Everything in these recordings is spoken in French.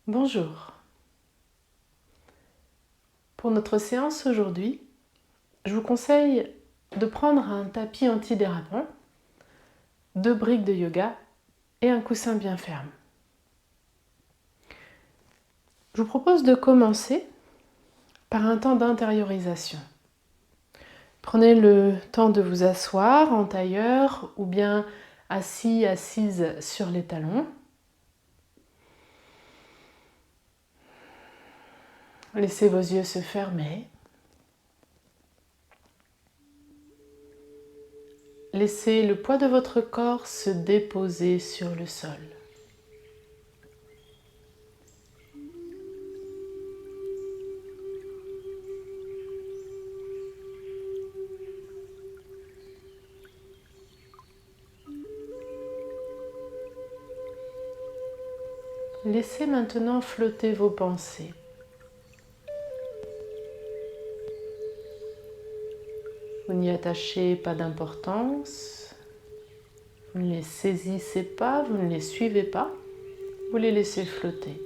Bonjour. Pour notre séance aujourd'hui, je vous conseille de prendre un tapis antidérapant, 2 briques de yoga et un coussin bien ferme. Je vous propose de commencer par un temps d'intériorisation. Prenez le temps de vous asseoir en tailleur ou bien assis, assise sur les talons. Laissez vos yeux se fermer. Laissez le poids de votre corps se déposer sur le sol. Laissez maintenant flotter vos pensées. Vous n'y attachez pas d'importance, vous ne les saisissez pas, vous ne les suivez pas, vous les laissez flotter.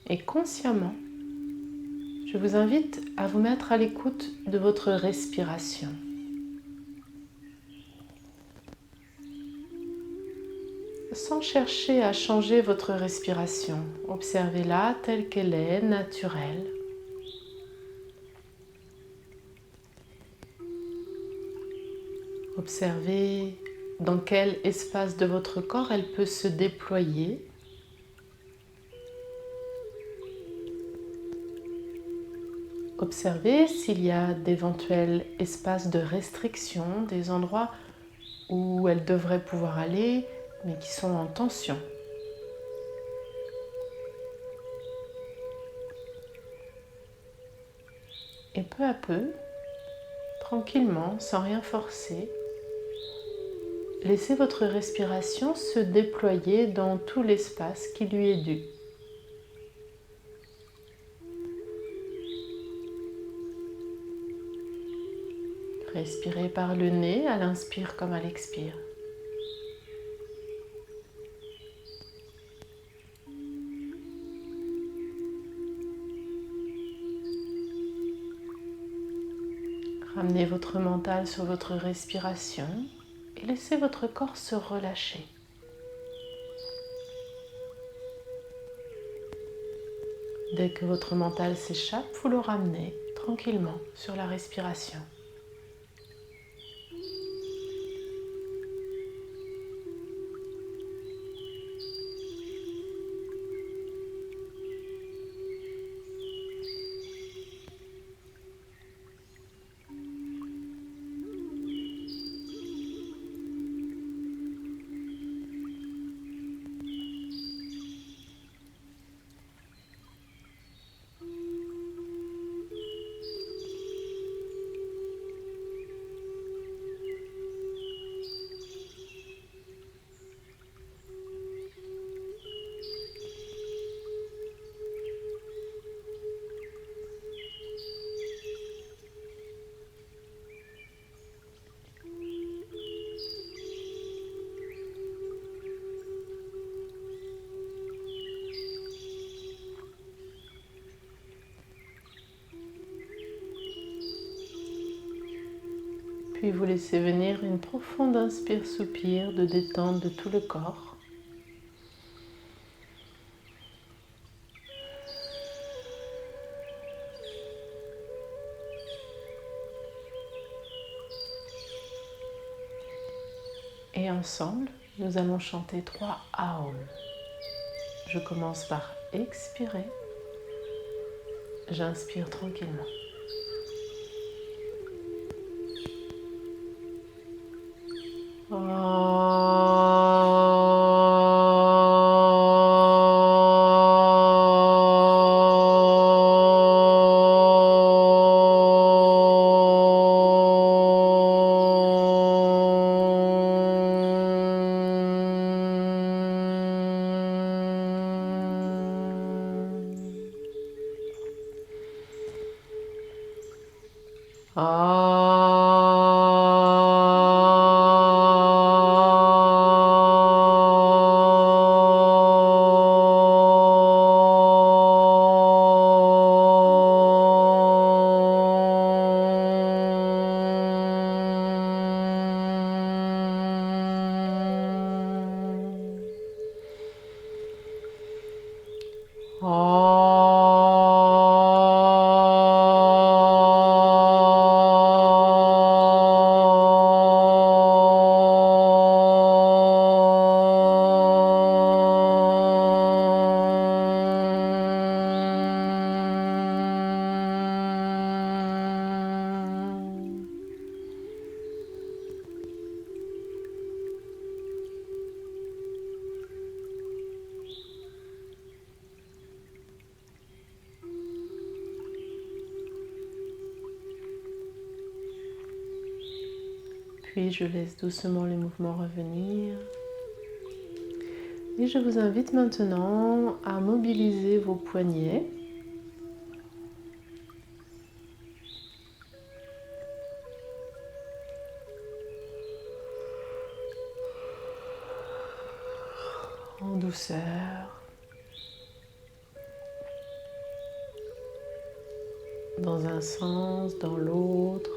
Et consciemment, je vous invite à vous mettre à l'écoute de votre respiration. Sans chercher à changer votre respiration, observez-la telle qu'elle est, naturelle. Observez dans quel espace de votre corps elle peut se déployer. Observez s'il y a d'éventuels espaces de restriction, des endroits où elle devrait pouvoir aller, mais qui sont en tension. Et peu à peu, tranquillement, sans rien forcer, laissez votre respiration se déployer dans tout l'espace qui lui est dû. Respirez par le nez à l'inspire comme à l'expire. Ramenez votre mental sur votre respiration et laissez votre corps se relâcher. Dès que votre mental s'échappe, vous le ramenez tranquillement sur la respiration. Puis vous laissez venir une profonde inspire-soupir de détente de tout le corps. Et ensemble, nous allons chanter 3 Aum. Je commence par expirer. J'inspire tranquillement. Puis je laisse doucement les mouvements revenir. Et je vous invite maintenant à mobiliser vos poignets. En douceur. Dans un sens, dans l'autre.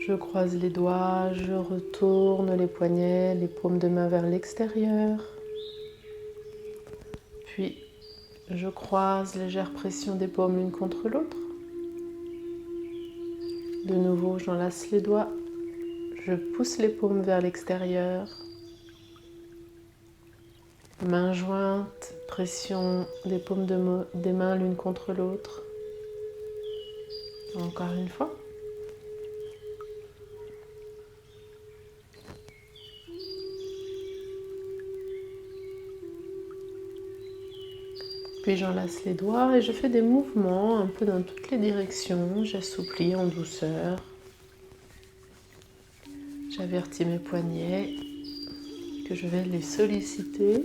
Je croise les doigts, je retourne les poignets, les paumes de main vers l'extérieur. Puis, je croise légère pression des paumes l'une contre l'autre. De nouveau, j'enlace les doigts. Je pousse les paumes vers l'extérieur. Mains jointes, pression des paumes des mains l'une contre l'autre. Encore une fois. Puis j'enlace les doigts et je fais des mouvements un peu dans toutes les directions. J'assouplis en douceur. J'avertis mes poignets que je vais les solliciter.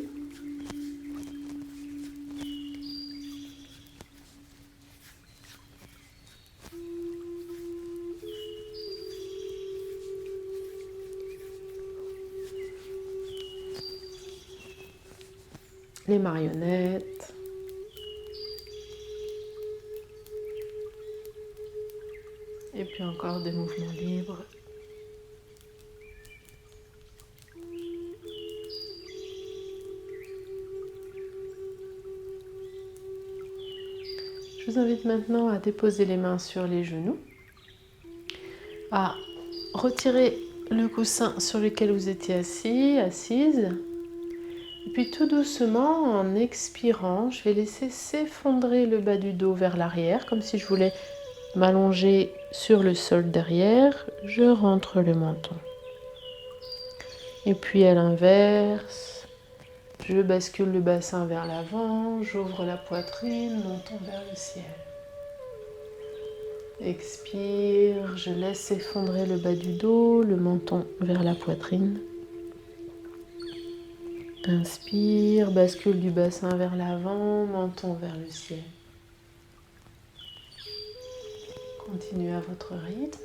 Les marionnettes. Et puis encore des mouvements libres. Je vous invite maintenant à déposer les mains sur les genoux, à retirer le coussin sur lequel vous étiez assis, assise. Et puis tout doucement, en expirant, je vais laisser s'effondrer le bas du dos vers l'arrière, comme si je voulais m'allonger sur le sol derrière. Je rentre le menton. Et puis à l'inverse, je bascule le bassin vers l'avant, j'ouvre la poitrine, menton vers le ciel. Expire, je laisse s'effondrer le bas du dos, le menton vers la poitrine. Inspire, bascule du bassin vers l'avant, menton vers le ciel. Continuez à votre rythme.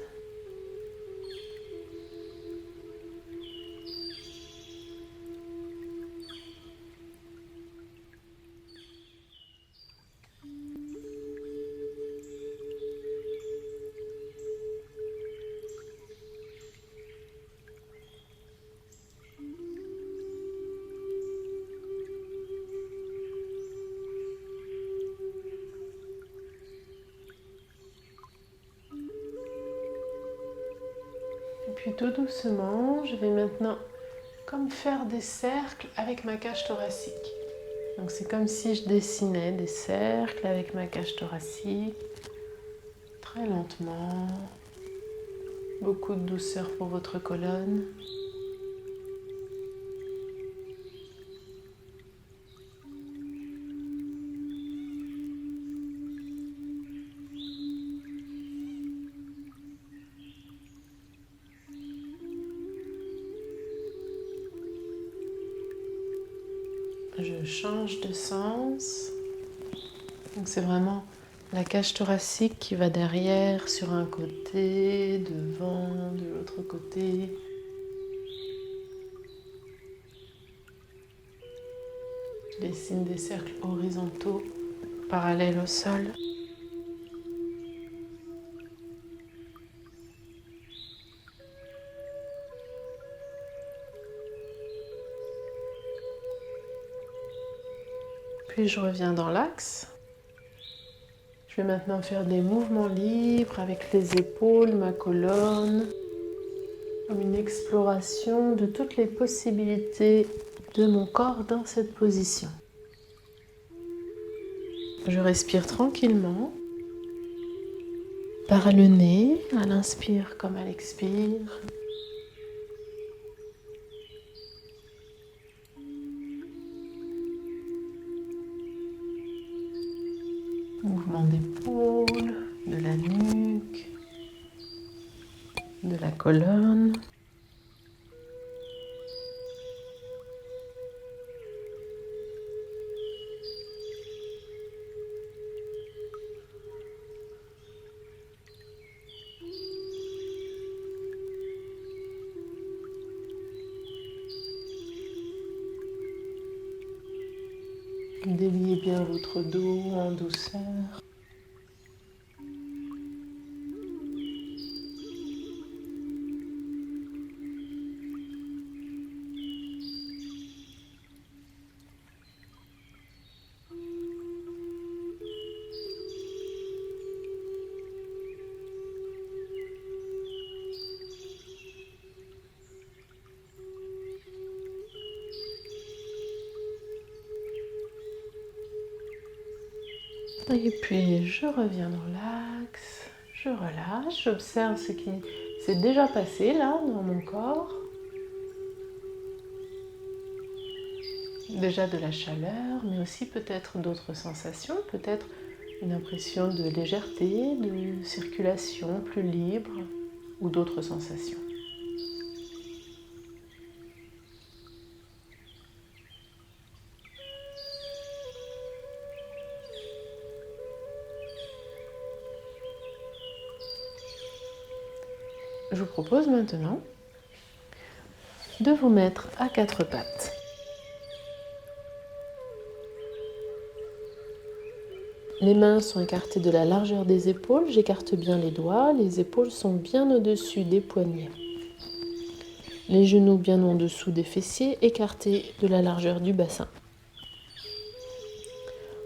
Puis tout doucement, je vais maintenant comme faire des cercles avec ma cage thoracique. Donc c'est comme si je dessinais des cercles avec ma cage thoracique, très lentement. Beaucoup de douceur pour votre colonne. Je change de sens. Donc c'est vraiment la cage thoracique qui va derrière sur un côté, devant, de l'autre côté. Je dessine des cercles horizontaux parallèles au sol. Puis je reviens dans l'axe. Je vais maintenant faire des mouvements libres avec les épaules, ma colonne, comme une exploration de toutes les possibilités de mon corps dans cette position. Je respire tranquillement par le nez, à l'inspire comme à l'expire. Mouvement d'épaule, de la nuque, de la colonne. Déliez bien votre dos en douceur. Et puis je reviens dans l'axe, je relâche, j'observe ce qui s'est déjà passé là dans mon corps. Déjà de la chaleur, mais aussi peut-être d'autres sensations, peut-être une impression de légèreté, de circulation plus libre ou d'autres sensations. Je vous propose maintenant de vous mettre à quatre pattes. Les mains sont écartées de la largeur des épaules, j'écarte bien les doigts, les épaules sont bien au-dessus des poignets. Les genoux bien en dessous des fessiers, écartés de la largeur du bassin.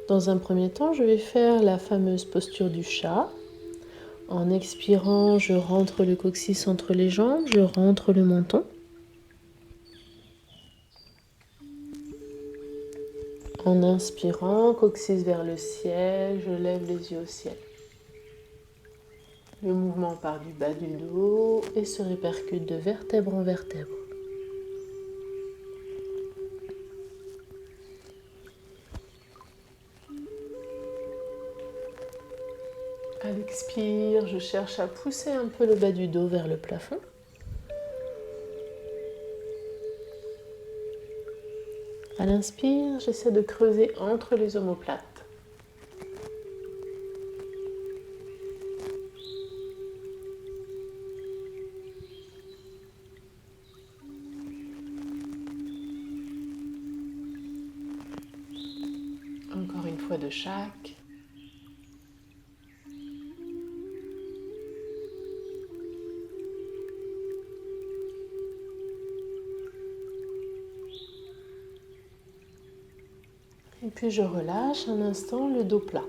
Dans un premier temps, je vais faire la fameuse posture du chat. En expirant, je rentre le coccyx entre les jambes, je rentre le menton. En inspirant, coccyx vers le ciel, je lève les yeux au ciel. Le mouvement part du bas du dos et se répercute de vertèbre en vertèbre. À l'expire, je cherche à pousser un peu le bas du dos vers le plafond. À l'inspire, j'essaie de creuser entre les omoplates. Encore une fois de chaque. Et puis je relâche un instant le dos plat.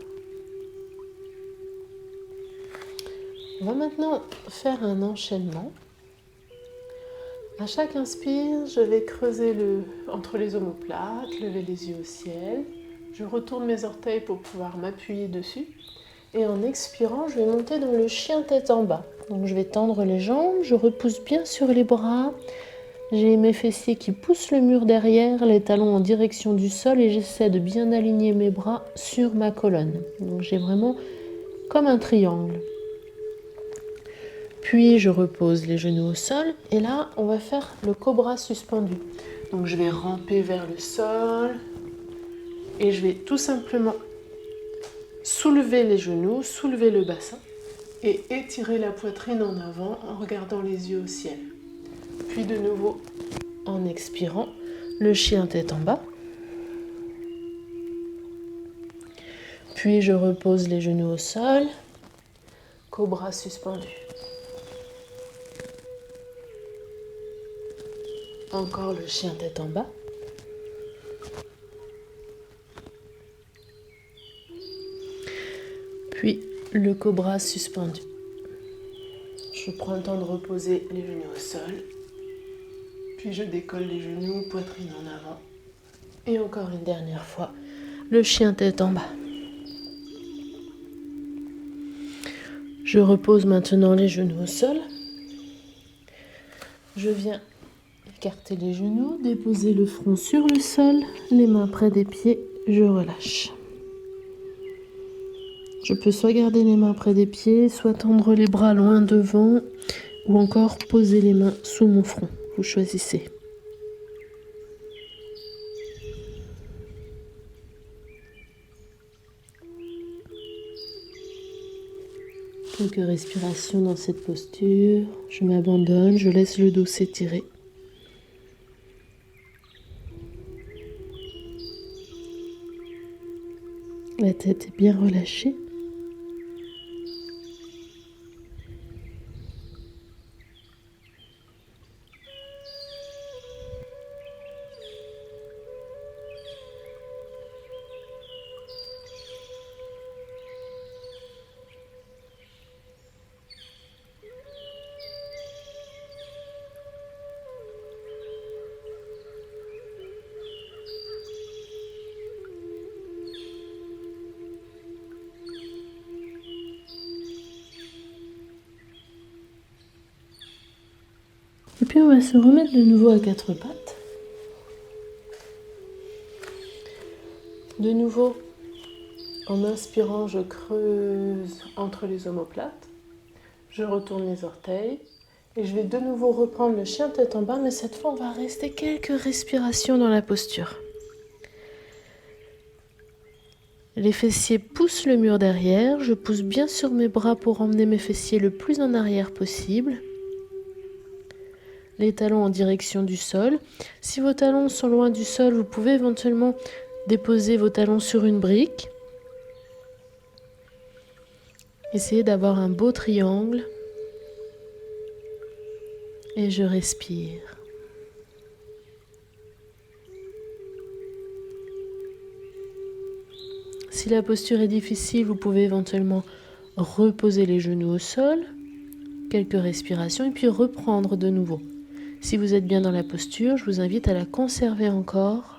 On va maintenant faire un enchaînement. À chaque inspire, je vais creuser entre les omoplates, lever les yeux au ciel. Je retourne mes orteils pour pouvoir m'appuyer dessus. Et en expirant, je vais monter dans le chien tête en bas. Donc je vais tendre les jambes, je repousse bien sur les bras. J'ai mes fessiers qui poussent le mur derrière, les talons en direction du sol et j'essaie de bien aligner mes bras sur ma colonne. Donc j'ai vraiment comme un triangle. Puis je repose les genoux au sol et là on va faire le cobra suspendu. Donc je vais ramper vers le sol et je vais tout simplement soulever les genoux, soulever le bassin et étirer la poitrine en avant en regardant les yeux au ciel. Puis de nouveau en expirant, le chien tête en bas. Puis je repose les genoux au sol, cobra suspendu. Encore le chien tête en bas. Puis le cobra suspendu. Je prends le temps de reposer les genoux au sol. Puis je décolle les genoux, poitrine en avant. Et encore une dernière fois, le chien tête en bas. Je repose maintenant les genoux au sol. Je viens écarter les genoux, déposer le front sur le sol, les mains près des pieds, je relâche. Je peux soit garder les mains près des pieds, soit tendre les bras loin devant, ou encore poser les mains sous mon front. Vous choisissez. Quelques respirations dans cette posture. Je m'abandonne, je laisse le dos s'étirer. La tête est bien relâchée. Et puis on va se remettre de nouveau à quatre pattes. De nouveau, en inspirant, je creuse entre les omoplates. Je retourne les orteils. Et je vais de nouveau reprendre le chien tête en bas, mais cette fois, on va rester quelques respirations dans la posture. Les fessiers poussent le mur derrière. Je pousse bien sur mes bras pour emmener mes fessiers le plus en arrière possible. Les talons en direction du sol. Si vos talons sont loin du sol, vous pouvez éventuellement déposer vos talons sur une brique. Essayez d'avoir un beau triangle. Et je respire. Si la posture est difficile, vous pouvez éventuellement reposer les genoux au sol, quelques respirations et puis reprendre de nouveau. Si vous êtes bien dans la posture, je vous invite à la conserver encore.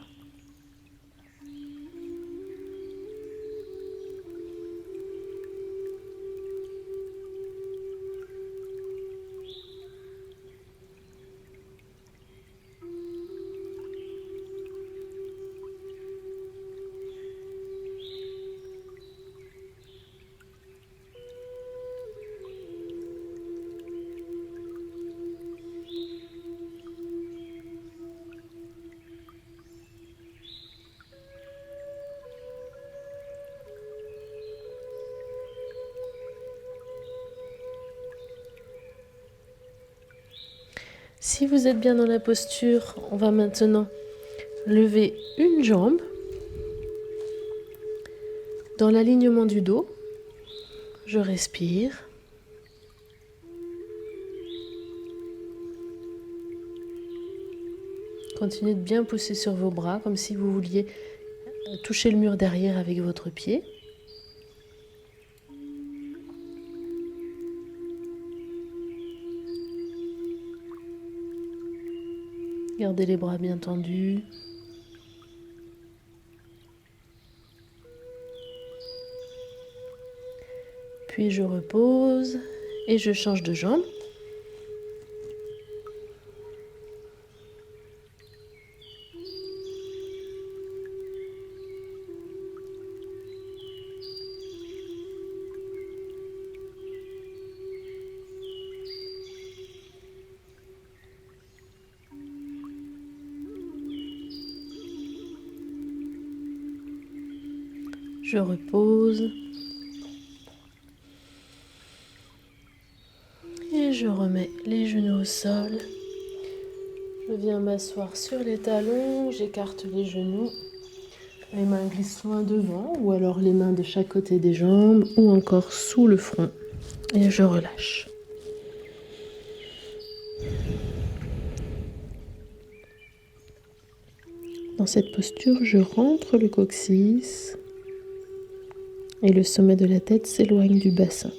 Si vous êtes bien dans la posture, on va maintenant lever une jambe dans l'alignement du dos. Je respire. Continuez de bien pousser sur vos bras comme si vous vouliez toucher le mur derrière avec votre pied. Gardez les bras bien tendus. Puis je repose et je change de jambe. Je repose. Et je remets les genoux au sol. Je viens m'asseoir sur les talons, j'écarte les genoux. Les mains glissent loin devant, ou alors les mains de chaque côté des jambes, ou encore sous le front. Et je relâche. Dans cette posture, je rentre le coccyx et le sommet de la tête s'éloigne du bassin.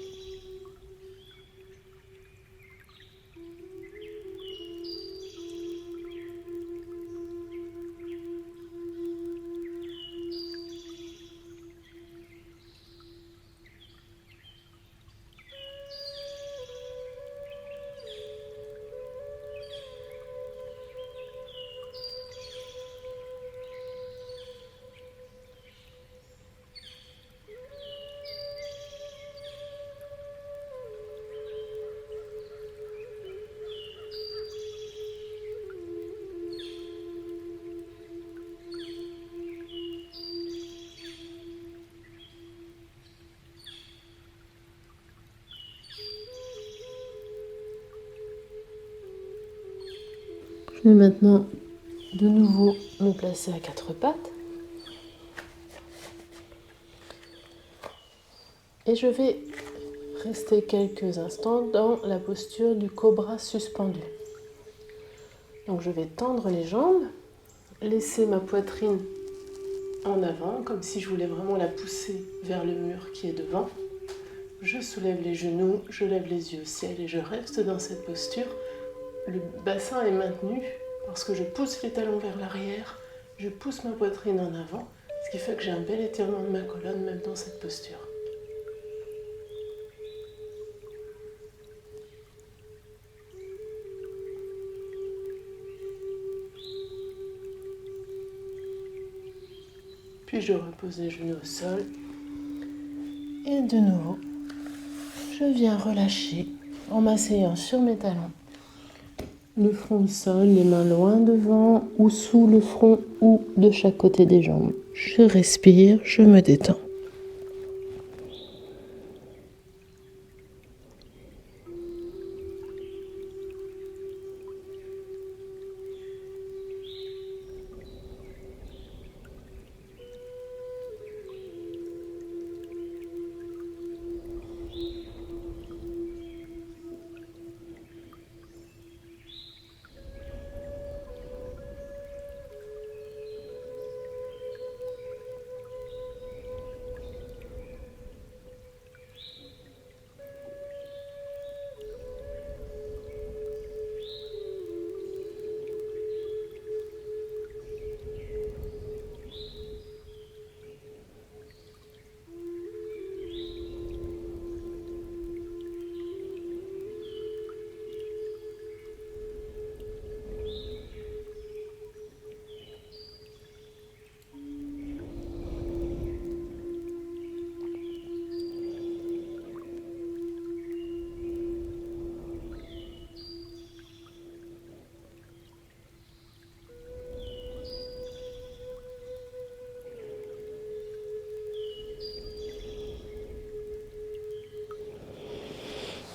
Je vais maintenant de nouveau me placer à quatre pattes. Et je vais rester quelques instants dans la posture du cobra suspendu. Donc je vais tendre les jambes, laisser ma poitrine en avant, comme si je voulais vraiment la pousser vers le mur qui est devant. Je soulève les genoux, je lève les yeux au ciel et je reste dans cette posture. Le bassin est maintenu parce que je pousse les talons vers l'arrière, je pousse ma poitrine en avant, ce qui fait que j'ai un bel étirement de ma colonne même dans cette posture. Puis je repose les genoux au sol. Et de nouveau, je viens relâcher en m'asseyant sur mes talons. Le front au sol, les mains loin devant ou sous le front ou de chaque côté des jambes. Je respire, je me détends.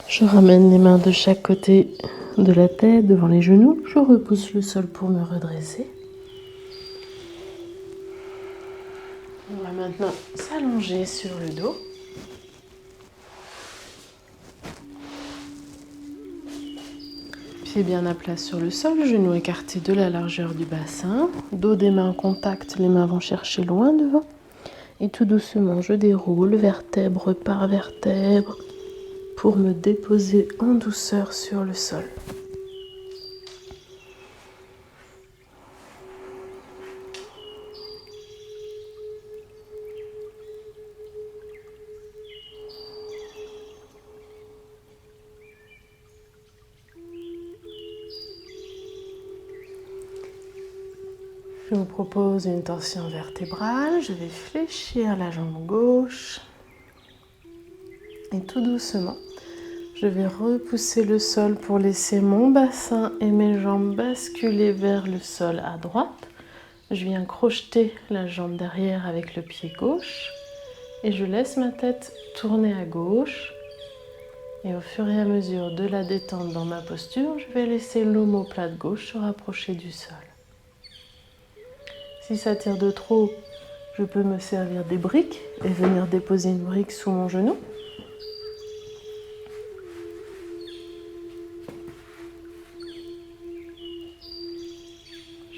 Je ramène les mains de chaque côté de la tête, devant les genoux. Je repousse le sol pour me redresser. On va maintenant s'allonger sur le dos. Pieds bien à plat sur le sol, genoux écartés de la largeur du bassin. Dos des mains en contact, les mains vont chercher loin devant. Et tout doucement, je déroule vertèbre par vertèbre pour me déposer en douceur sur le sol. Je vous propose une torsion vertébrale. Je vais fléchir la jambe gauche. Et tout doucement, je vais repousser le sol pour laisser mon bassin et mes jambes basculer vers le sol à droite. Je viens crocheter la jambe derrière avec le pied gauche. Et je laisse ma tête tourner à gauche. Et au fur et à mesure de la détente dans ma posture, je vais laisser l'omoplate gauche se rapprocher du sol. Si ça tire de trop, je peux me servir des briques et venir déposer une brique sous mon genou.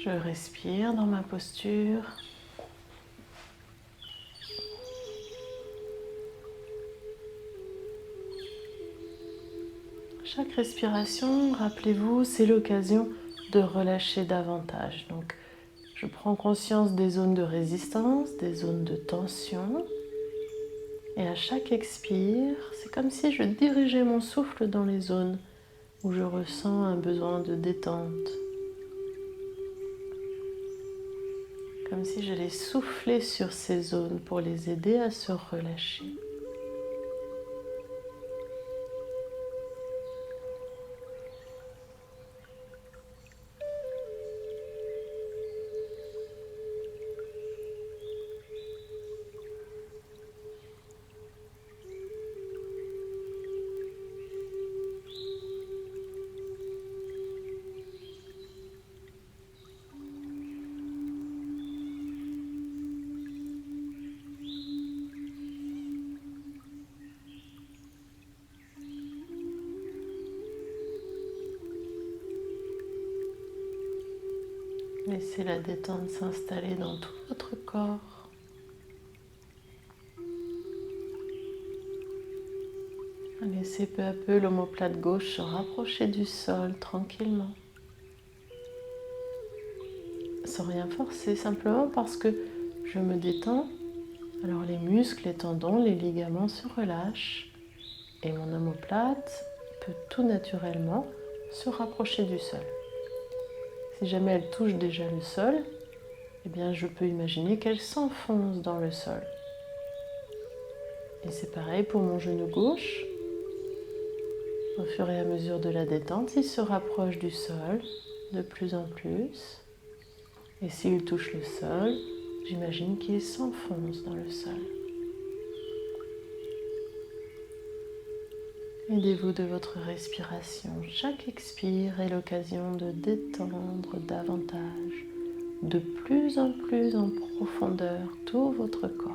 Je respire dans ma posture. Chaque respiration, rappelez-vous, c'est l'occasion de relâcher davantage. Donc, je prends conscience des zones de résistance, des zones de tension. Et à chaque expire, c'est comme si je dirigeais mon souffle dans les zones où je ressens un besoin de détente. Comme si j'allais souffler sur ces zones pour les aider à se relâcher. Laissez la détente s'installer dans tout votre corps. Laissez peu à peu l'omoplate gauche se rapprocher du sol tranquillement. Sans rien forcer, simplement parce que je me détends. Alors les muscles, les tendons, les ligaments se relâchent et mon omoplate peut tout naturellement se rapprocher du sol. Si jamais elle touche déjà le sol, eh bien je peux imaginer qu'elle s'enfonce dans le sol. Et c'est pareil pour mon genou gauche. Au fur et à mesure de la détente, il se rapproche du sol de plus en plus. Et s'il touche le sol, j'imagine qu'il s'enfonce dans le sol. Aidez-vous de votre respiration. Chaque expire est l'occasion de détendre davantage, de plus en profondeur, tout votre corps.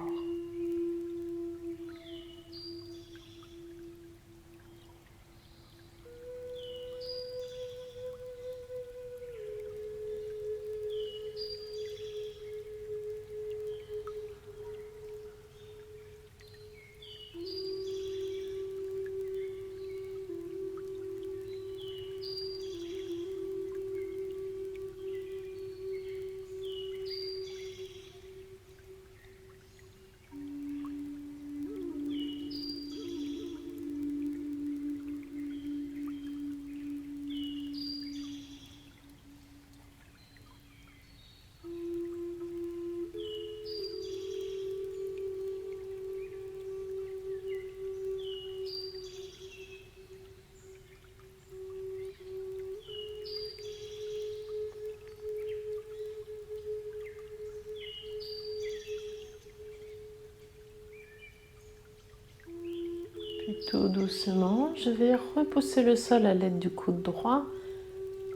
Puis tout doucement, je vais repousser le sol à l'aide du coude droit.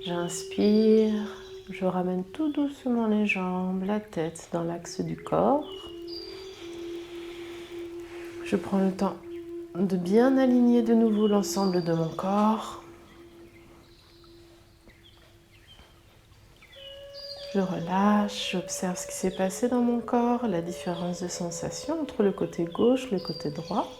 J'inspire, je ramène tout doucement les jambes, la tête dans l'axe du corps. Je prends le temps de bien aligner de nouveau l'ensemble de mon corps. Je relâche, j'observe ce qui s'est passé dans mon corps, la différence de sensation entre le côté gauche et le côté droit.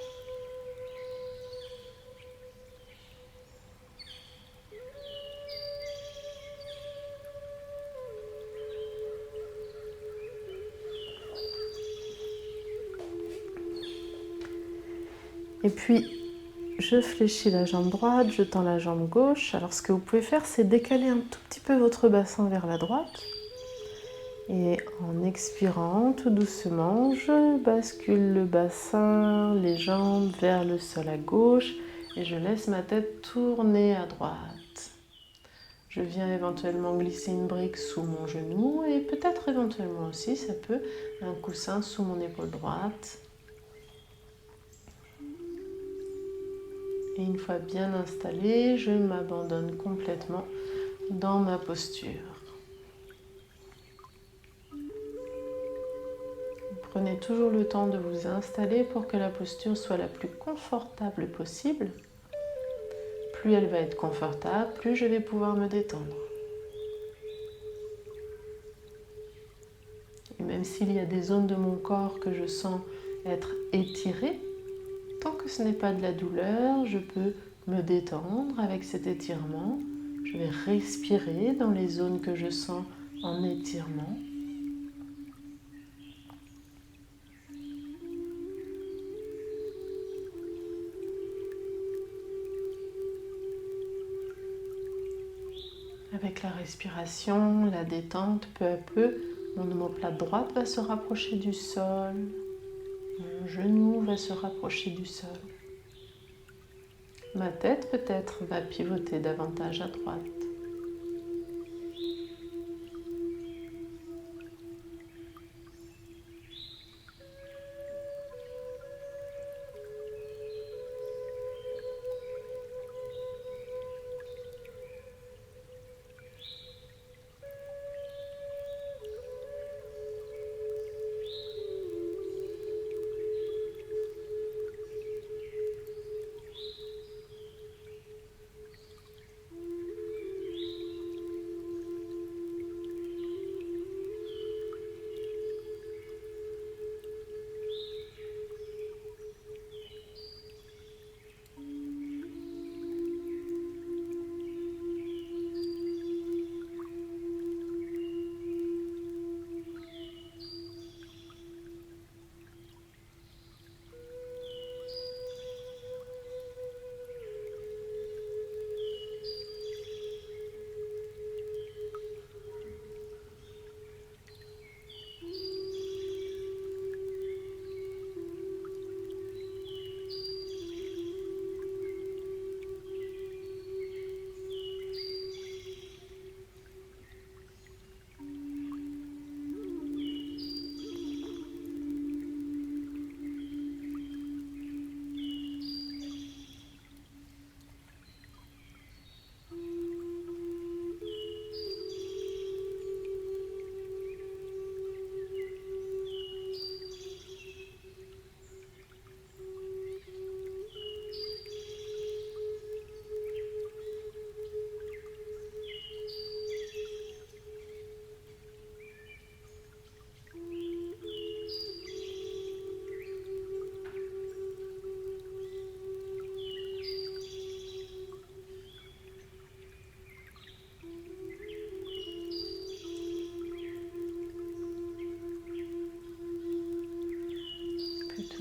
Et puis, je fléchis la jambe droite, je tends la jambe gauche. Alors ce que vous pouvez faire, c'est décaler un tout petit peu votre bassin vers la droite. Et en expirant tout doucement, je bascule le bassin, les jambes vers le sol à gauche et je laisse ma tête tourner à droite. Je viens éventuellement glisser une brique sous mon genou et peut-être éventuellement aussi, ça peut, un coussin sous mon épaule droite. Et une fois bien installée, je m'abandonne complètement dans ma posture. Prenez toujours le temps de vous installer pour que la posture soit la plus confortable possible. Plus elle va être confortable, plus je vais pouvoir me détendre. Et même s'il y a des zones de mon corps que je sens être étirées, tant que ce n'est pas de la douleur, je peux me détendre avec cet étirement. Je vais respirer dans les zones que je sens en étirement. Avec la respiration, la détente, peu à peu, mon omoplate droite va se rapprocher du sol, mon genou va se rapprocher du sol. Ma tête peut-être va pivoter davantage à droite.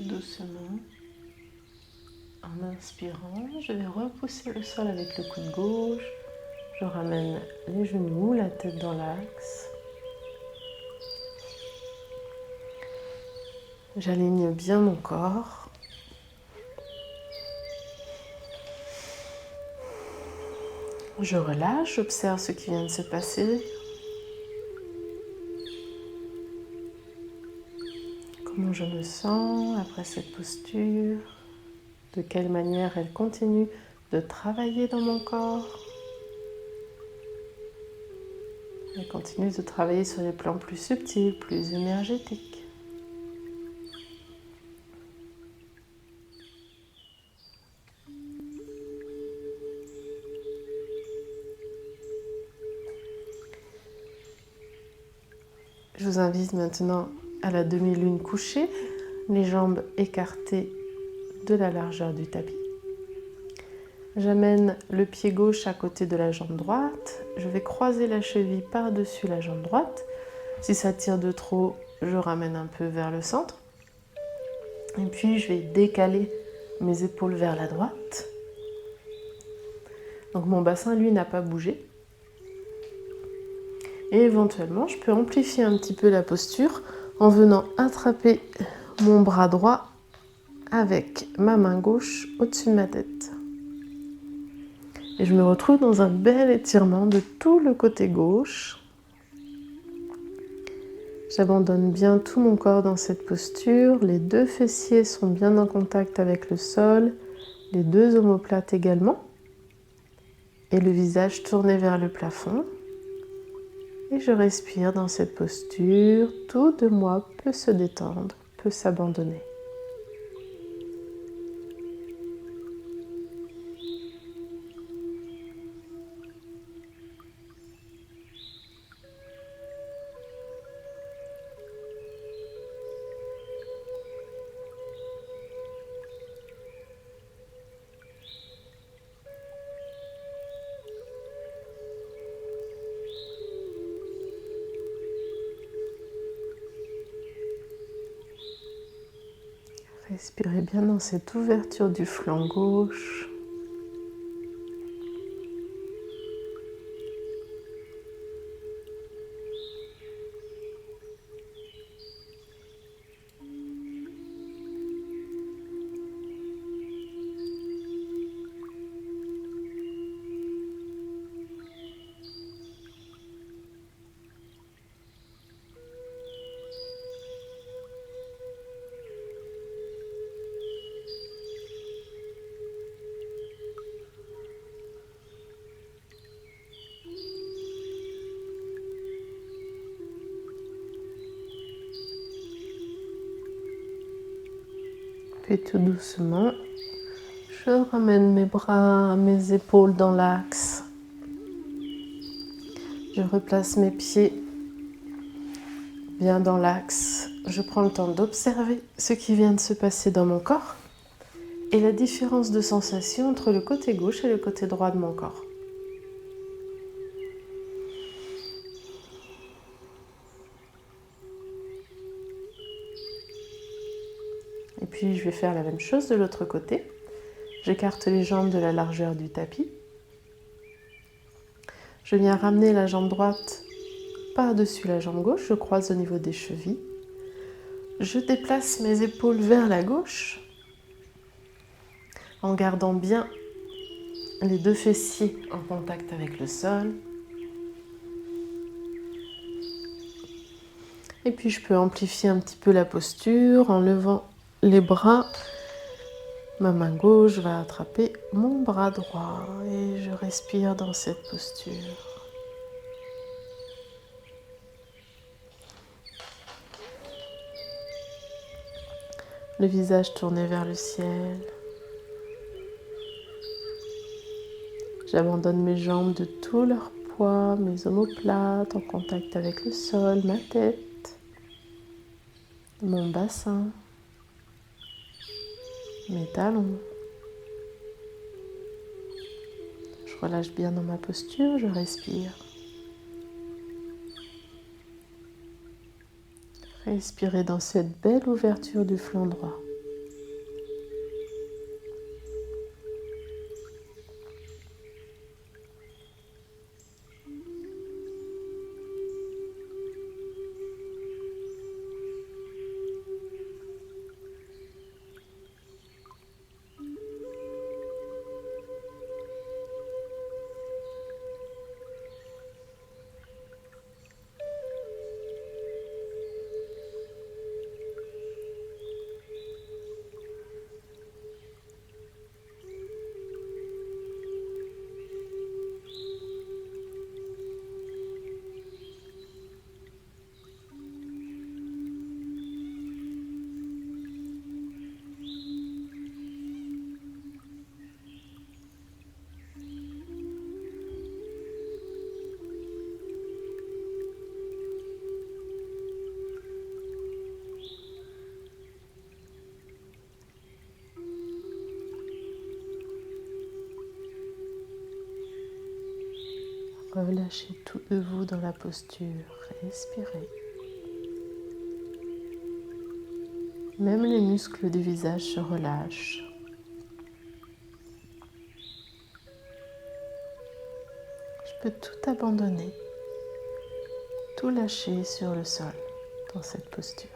doucement. En inspirant, je vais repousser le sol avec le coude gauche. Je ramène les genoux, la tête dans l'axe. J'aligne bien mon corps. Je relâche, j'observe ce qui vient de se passer. Comment je me sens après cette posture. De quelle manière elle continue de travailler dans mon corps. Elle continue de travailler sur les plans plus subtils, plus énergétiques. Je vous invite maintenant à la demi-lune couchée, les jambes écartées de la largeur du tapis. J'amène le pied gauche à côté de la jambe droite. Je vais croiser la cheville par-dessus la jambe droite. Si ça tire de trop, je ramène un peu vers le centre. Et puis, je vais décaler mes épaules vers la droite. Donc, mon bassin, lui, n'a pas bougé. Et éventuellement, je peux amplifier un petit peu la posture en venant attraper mon bras droit avec ma main gauche au-dessus de ma tête. Et je me retrouve dans un bel étirement de tout le côté gauche. J'abandonne bien tout mon corps dans cette posture. Les deux fessiers sont bien en contact avec le sol, les deux omoplates également. Et le visage tourné vers le plafond. Et je respire dans cette posture. Tout de moi peut se détendre, peut s'abandonner. Respirez bien dans cette ouverture du flanc gauche. Puis tout doucement, je ramène mes bras, mes épaules dans l'axe. Je replace mes pieds bien dans l'axe. Je prends le temps d'observer ce qui vient de se passer dans mon corps et la différence de sensation entre le côté gauche et le côté droit de mon corps. Et puis je vais faire la même chose de l'autre côté. J'écarte les jambes de la largeur du tapis. Je viens ramener la jambe droite par-dessus la jambe gauche. Je croise au niveau des chevilles. Je déplace mes épaules vers la gauche en gardant bien les deux fessiers en contact avec le sol. Et puis je peux amplifier un petit peu la posture en levant les bras. Ma main gauche va attraper mon bras droit et je respire dans cette posture. Le visage tourné vers le ciel. J'abandonne mes jambes de tout leur poids, mes omoplates en contact avec le sol, ma tête, mon bassin, mes talons. Je relâche bien dans ma posture, je respire. Respirez dans cette belle ouverture du flanc droit. Relâchez tout de vous dans la posture. Respirez. Même les muscles du visage se relâchent. Je peux tout abandonner, tout lâcher sur le sol dans cette posture.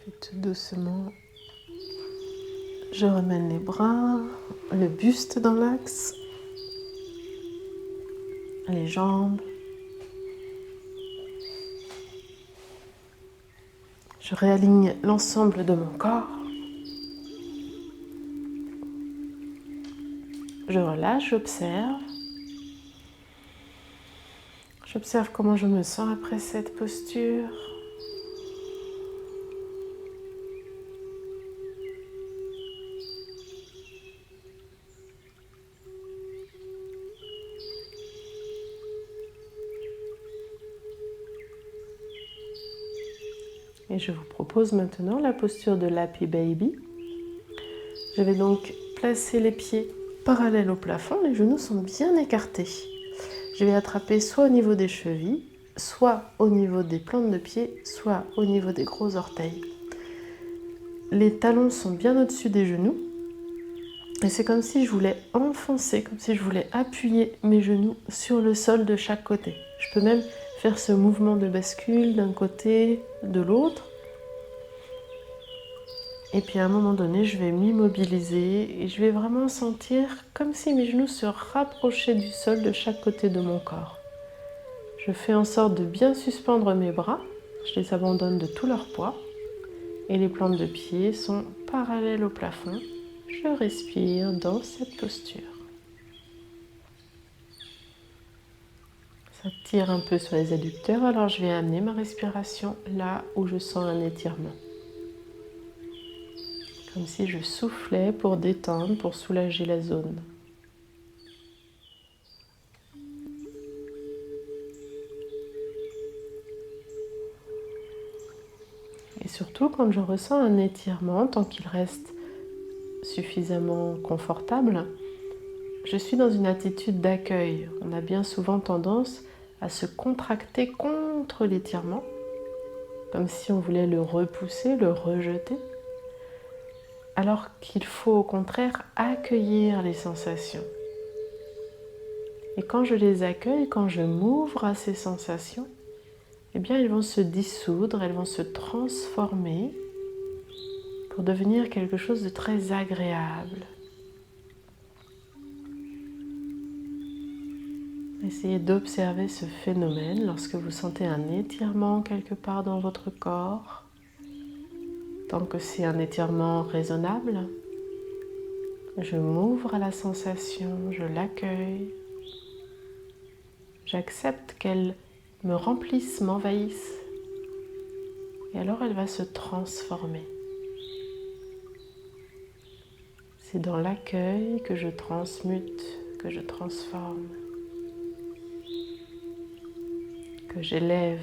Puis tout doucement, je ramène les bras, le buste dans l'axe, les jambes. Je réaligne l'ensemble de mon corps. Je relâche, j'observe. J'observe comment je me sens après cette posture. Et je vous propose maintenant la posture de l'Happy Baby. Je vais donc placer les pieds parallèles au plafond, les genoux sont bien écartés. Je vais attraper soit au niveau des chevilles, soit au niveau des plantes de pied, soit au niveau des gros orteils. Les talons sont bien au-dessus des genoux. Et c'est comme si je voulais enfoncer, comme si je voulais appuyer mes genoux sur le sol de chaque côté. Je peux même faire ce mouvement de bascule d'un côté, de l'autre. Et puis à un moment donné, je vais m'immobiliser et je vais vraiment sentir comme si mes genoux se rapprochaient du sol de chaque côté de mon corps. Je fais en sorte de bien suspendre mes bras, je les abandonne de tout leur poids et les plantes de pied sont parallèles au plafond. Je respire dans cette posture. Ça tire un peu sur les adducteurs, alors je vais amener ma respiration là où je sens un étirement. Comme si je soufflais pour détendre, pour soulager la zone. Et surtout quand je ressens un étirement, tant qu'il reste suffisamment confortable, je suis dans une attitude d'accueil. On a bien souvent tendance à se contracter contre l'étirement, comme si on voulait le repousser, le rejeter, alors qu'il faut au contraire accueillir les sensations. Et quand je les accueille, quand je m'ouvre à ces sensations, eh bien elles vont se dissoudre, elles vont se transformer pour devenir quelque chose de très agréable. Essayez d'observer ce phénomène lorsque vous sentez un étirement quelque part dans votre corps. Tant que c'est un étirement raisonnable, je m'ouvre à la sensation, je l'accueille. J'accepte qu'elle me remplisse, m'envahisse. Et alors elle va se transformer. C'est dans l'accueil que je transmute, que je transforme, que j'élève.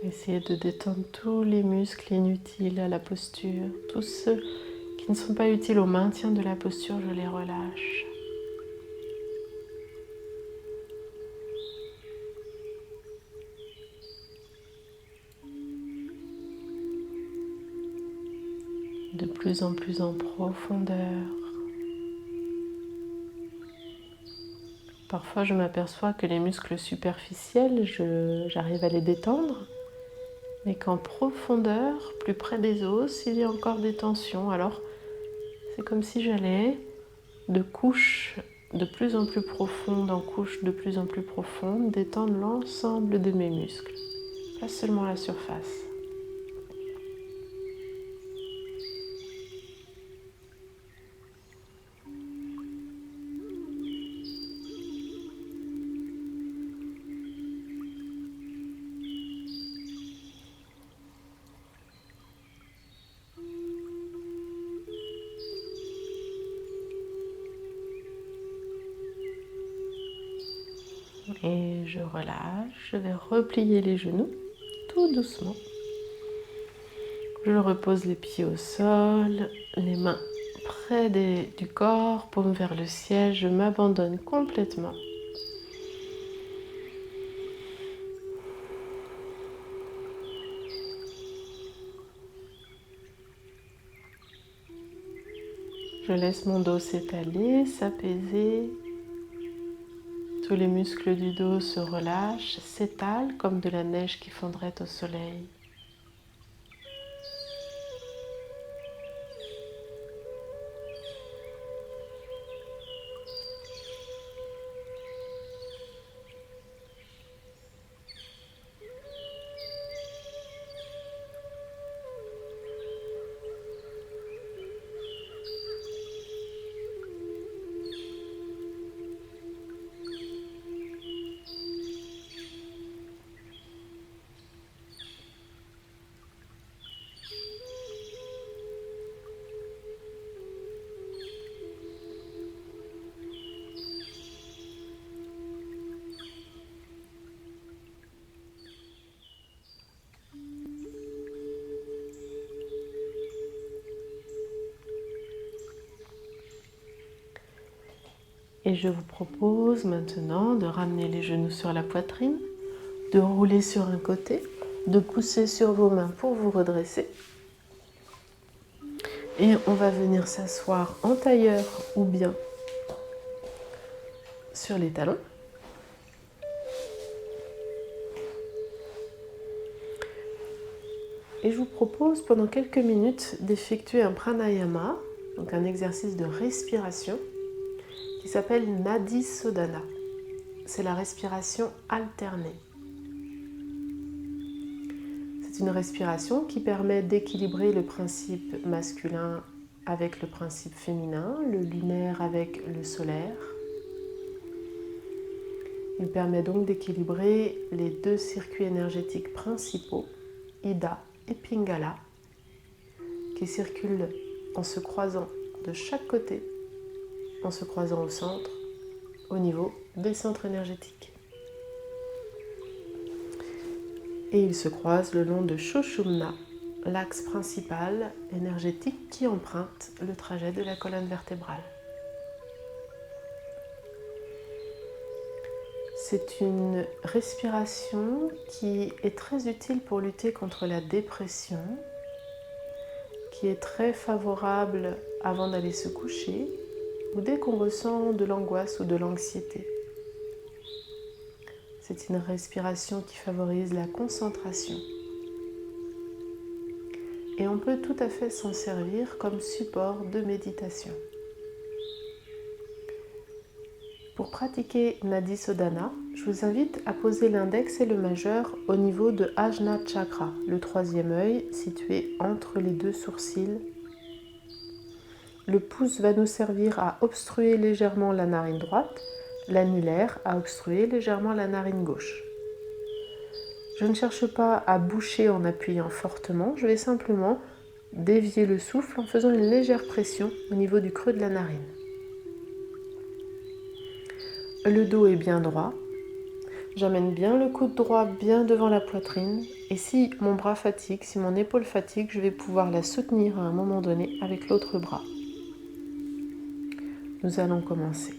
Essayez de détendre tous les muscles inutiles à la posture, tous ceux qui ne sont pas utiles au maintien de la posture, je les relâche. de plus en plus en profondeur. Parfois, je m'aperçois que les muscles superficiels, j'arrive à les détendre, mais qu'en profondeur, plus près des os, il y a encore des tensions. Alors, c'est comme si j'allais de couches de plus en plus profondes en couches de plus en plus profondes, détendre l'ensemble de mes muscles, pas seulement la surface. Et je relâche, je vais replier les genoux tout doucement. Je repose les pieds au sol, les mains près du corps, paume vers le ciel, je m'abandonne complètement. Je laisse mon dos s'étaler, s'apaiser. Tous les muscles du dos se relâchent, s'étalent comme de la neige qui fondrait au soleil. Et je vous propose maintenant de ramener les genoux sur la poitrine, de rouler sur un côté, de pousser sur vos mains pour vous redresser. Et on va venir s'asseoir en tailleur ou bien sur les talons. Et je vous propose pendant quelques minutes d'effectuer un pranayama, donc un exercice de respiration, qui s'appelle Nadi Sodhana. C'est la respiration alternée. C'est une respiration qui permet d'équilibrer le principe masculin avec le principe féminin, le lunaire avec le solaire. Il permet donc d'équilibrer les deux circuits énergétiques principaux, Ida et Pingala, qui circulent en se croisant de chaque côté, en se croisant au centre, au niveau des centres énergétiques. Et ils se croisent le long de Sushumna, l'axe principal énergétique qui emprunte le trajet de la colonne vertébrale. C'est une respiration qui est très utile pour lutter contre la dépression, qui est très favorable avant d'aller se coucher ou dès qu'on ressent de l'angoisse ou de l'anxiété. C'est une respiration qui favorise la concentration. Et on peut tout à fait s'en servir comme support de méditation. Pour pratiquer Nadi Sodhana, je vous invite à poser l'index et le majeur au niveau de Ajna Chakra, le troisième œil situé entre les deux sourcils. Le pouce va nous servir à obstruer légèrement la narine droite, l'annulaire à obstruer légèrement la narine gauche. Je ne cherche pas à boucher en appuyant fortement, je vais simplement dévier le souffle en faisant une légère pression au niveau du creux de la narine. Le dos est bien droit. J'amène bien le coude droit bien devant la poitrine. Et si mon bras fatigue, si mon épaule fatigue, je vais pouvoir la soutenir à un moment donné avec l'autre bras. Nous allons commencer.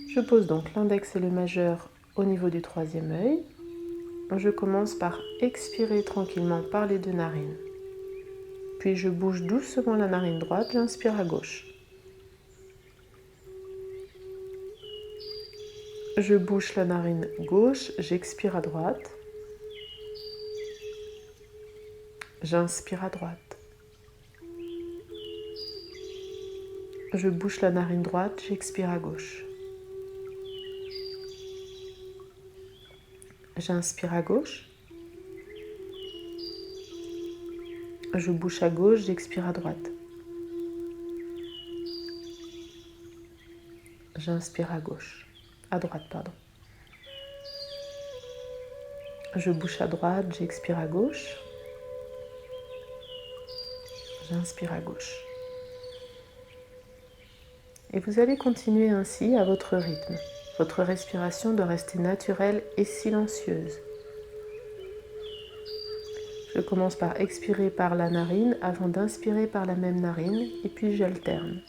Je pose donc l'index et le majeur au niveau du troisième œil. Je commence par expirer tranquillement par les deux narines. puis je bouge doucement la narine droite, j'inspire à gauche. Je bouche la narine gauche, j'expire à droite. J'inspire à droite. Je bouche la narine droite, j'expire à gauche. J'inspire à gauche. Je bouche à gauche, j'expire à droite. J'inspire à gauche. À droite, pardon. Je bouche à droite, j'expire à gauche. J'inspire à gauche. Et vous allez continuer ainsi à votre rythme. Votre respiration doit rester naturelle et silencieuse. Je commence par expirer par la narine avant d'inspirer par la même narine et puis j'alterne.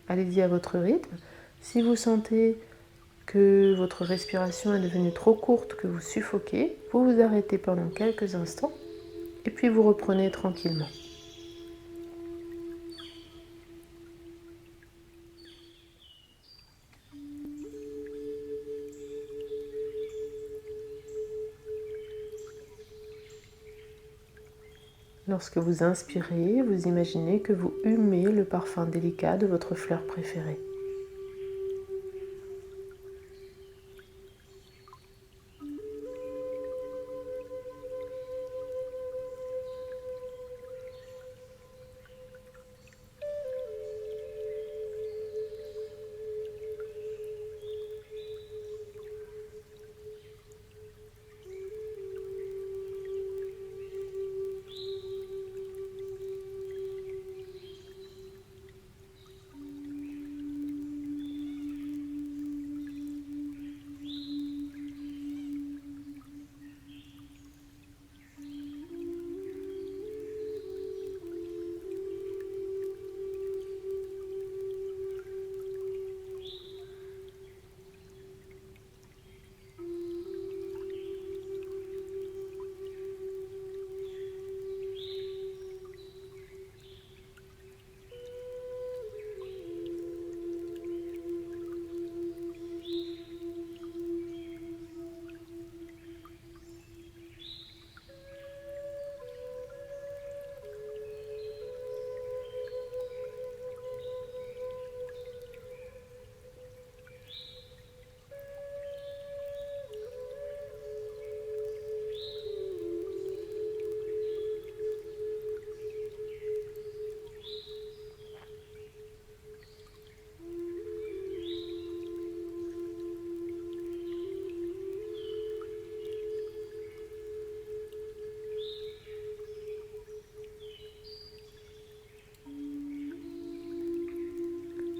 Allez-y à votre rythme. Si vous sentez que votre respiration est devenue trop courte, que vous suffoquez, vous vous arrêtez pendant quelques instants et puis vous reprenez tranquillement. Lorsque vous inspirez, vous imaginez que vous humez le parfum délicat de votre fleur préférée.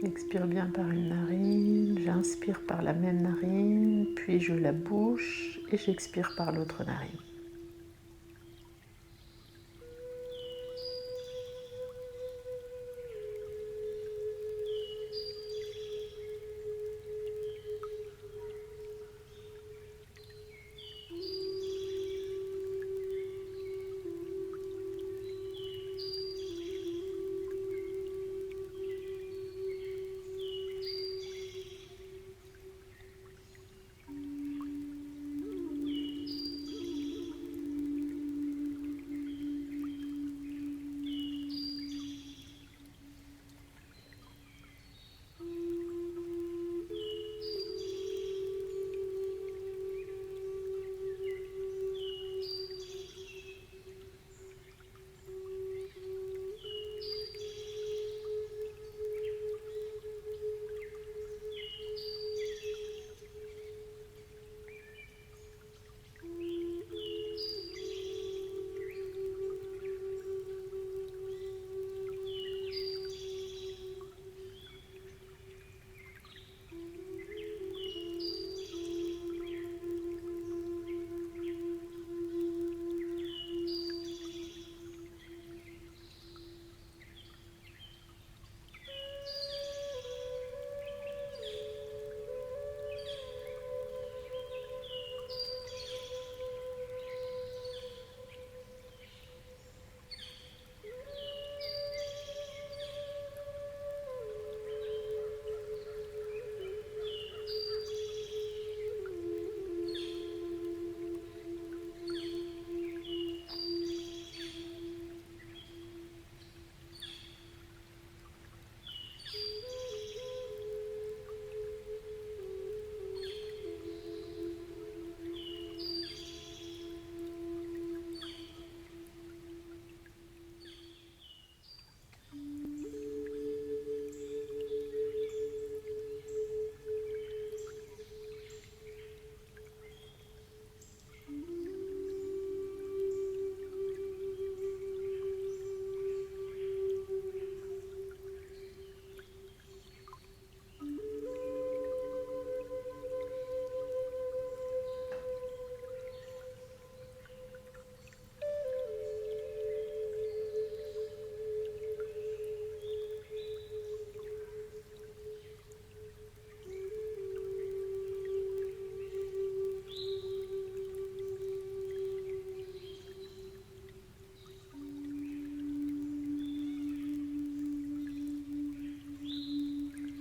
Expire bien par une narine, j'inspire par la même narine, puis je la bouche et j'expire par l'autre narine.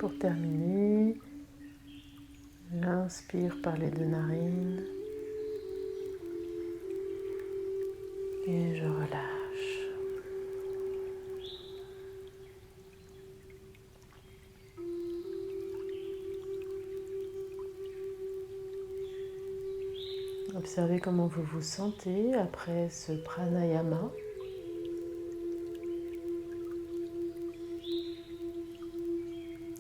Pour terminer, j'inspire par les 2 narines et je relâche. Observez comment vous vous sentez après ce pranayama.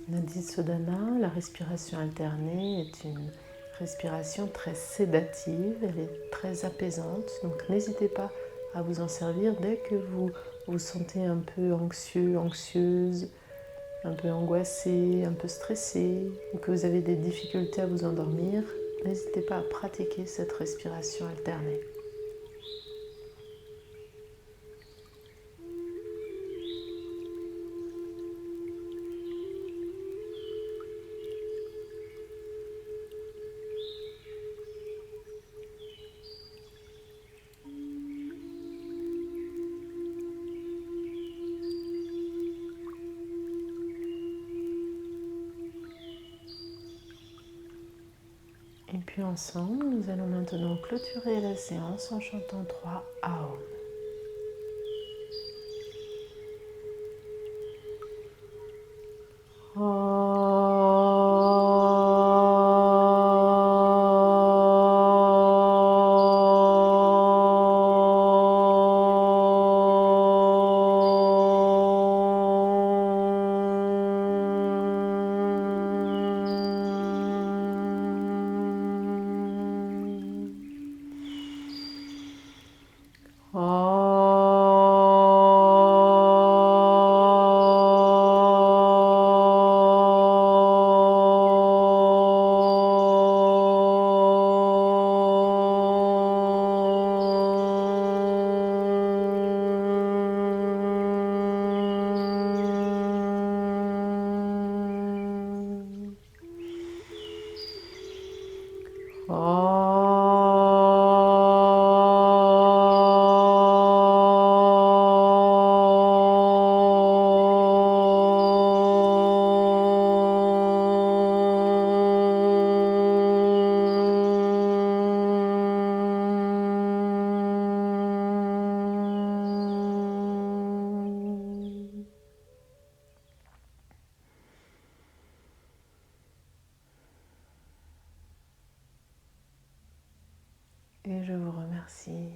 Nadi Sodhana, la respiration alternée, est une respiration très sédative, elle est très apaisante, donc n'hésitez pas à vous en servir dès que vous vous sentez un peu anxieux, anxieuse, un peu angoissé, un peu stressé, ou que vous avez des difficultés à vous endormir. N'hésitez pas à pratiquer cette respiration alternée. Et puis ensemble, nous allons maintenant clôturer la séance en chantant 3 Aum. Et je vous remercie